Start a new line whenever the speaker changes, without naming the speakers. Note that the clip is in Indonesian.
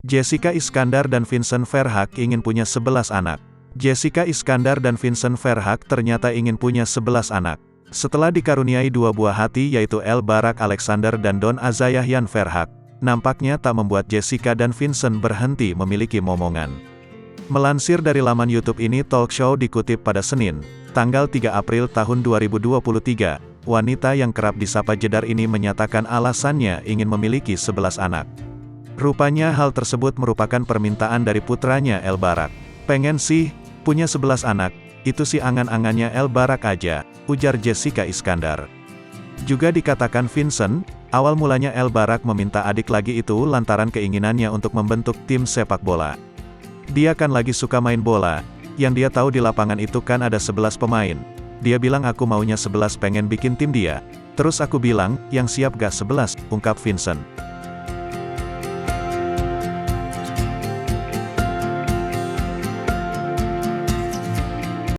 Jessica Iskandar dan Vincent Verhaeghe ingin punya 11 anak. Jessica Iskandar dan Vincent Verhaeghe ternyata ingin punya 11 anak. Setelah dikaruniai dua buah hati yaitu El Barak Alexander dan Don Azayahyan Verhaeghe, nampaknya tak membuat Jessica dan Vincent berhenti memiliki momongan. Melansir dari laman YouTube ini Talk Show dikutip pada Senin, tanggal 3 April tahun 2023, wanita yang kerap disapa Jedar ini menyatakan alasannya ingin memiliki 11 anak. Rupanya hal tersebut merupakan permintaan dari putranya El Barak. Pengen sih, punya 11 anak, itu sih angan-angannya El Barak aja, ujar Jessica Iskandar. Juga dikatakan Vincent, awal mulanya El Barak meminta adik lagi itu lantaran keinginannya untuk membentuk tim sepak bola. Dia kan lagi suka main bola, yang dia tahu di lapangan itu kan ada 11 pemain. Dia bilang aku maunya 11 pengen bikin tim dia. Terus aku bilang, yang siap gak 11, ungkap Vincent.